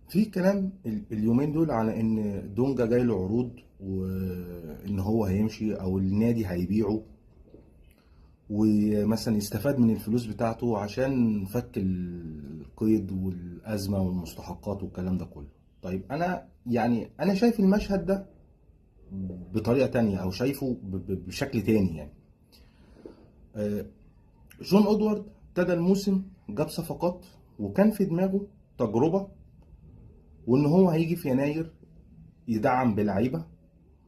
في كلام اليومين دول على ان دونجا جاي له عروض وان هو هيمشي او النادي هيبيعه، ومثلا يستفاد من الفلوس بتاعته عشان فك القيد والازمه والمستحقات والكلام ده كله. طيب انا شايف المشهد ده بطريقه تانية او شايفه بشكل تاني يعني. آه، جون ادوارد ابتدى الموسم جاب صفقات وكان في دماغه تجربه، وان هو هيجي في يناير يدعم بلعيبه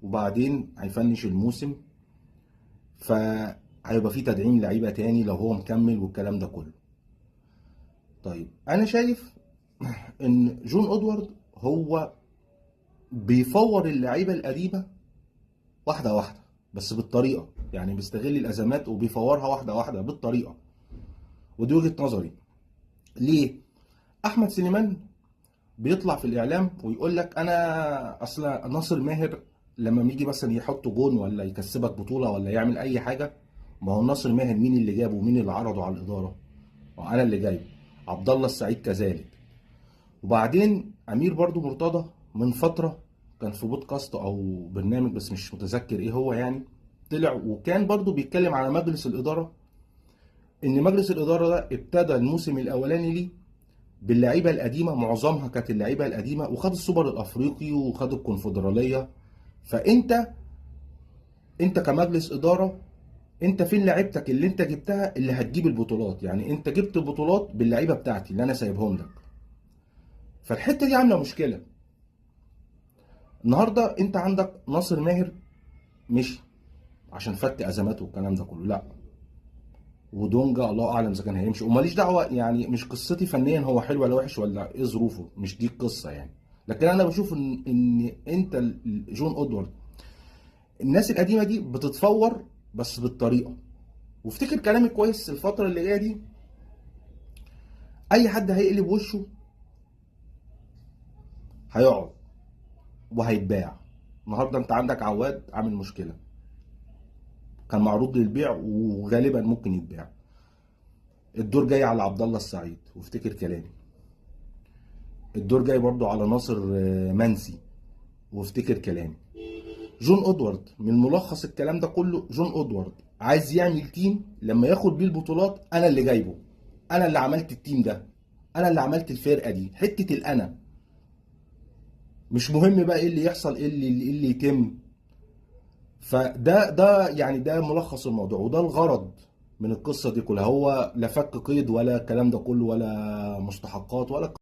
وبعدين هيفنش الموسم، فهيبقى في تدعيم لعيبه تاني لو هو مكمل والكلام ده كله. طيب انا شايف ان جون ادوارد هو بيفور اللعيبه القديمه واحده واحده، بس بالطريقه، يعني بيستغل الازمات وبيفورها واحده واحده بالطريقه. ودي وجهه نظري. ليه؟ احمد سليمان بيطلع في الاعلام ويقول لك انا اصل ناصر ماهر لما بيجي مثلا يحط جون ولا يكسبك بطوله ولا يعمل اي حاجه، ما هو ناصر ماهر مين اللي جابه ومين اللي عرضه على الاداره؟ وانا اللي جايبه. عبد الله السعيد كذلك. وبعدين امير برضو مرتضى من فتره كان في بودكاست او برنامج بس مش متذكر ايه هو يعني، طلع وكان برضو بيتكلم على مجلس الاداره، ان مجلس الاداره ده ابتدى الموسم الاولاني ليه باللعيبه القديمه، معظمها كانت اللعيبه القديمه، وخد السوبر الافريقي وخد الكونفدراليه. فانت كمجلس اداره، انت فين لعيبتك اللي انت جبتها اللي هتجيب البطولات؟ يعني انت جبت بطولات باللعيبه بتاعتي اللي انا سايبهم لك. فالحته دي عامله مشكله. النهارده انت عندك ناصر ماهر مشي عشان فك ازماته والكلام ده كله، لا. ودونجا الله اعلم اذا كان هيمشي وماليش دعوه، يعني مش قصتي فنيا هو حلو ولا وحش ولا ايه ظروفه، مش دي القصه يعني. لكن انا بشوف ان انت جون ادوارد، الناس القديمه دي بتتفور بس بالطريقه. وافتكر كلامي كويس، الفتره اللي جايه دي اي حد هيقلب وشه هيقعد وهيتباع. النهارده انت عندك عواد عامل مشكله، كان معروض للبيع وغالبا ممكن يتباع. الدور جاي على عبد الله السعيد، وافتكر كلامي. الدور جاي برضو على ناصر منسي، وافتكر كلامي. جون ادوارد من ملخص الكلام ده كله، جون ادوارد عايز يعمل تيم لما ياخد بيه البطولات انا اللي جايبه، انا اللي عملت التيم ده، انا اللي عملت الفرقه دي، حته الانا. مش مهم بقى ايه اللي يحصل، ايه اللي يتم. فده يعني ده ملخص الموضوع، وده الغرض من القصه دي كلها. هو لا فك قيد ولا الكلام ده كله ولا مستحقات ولا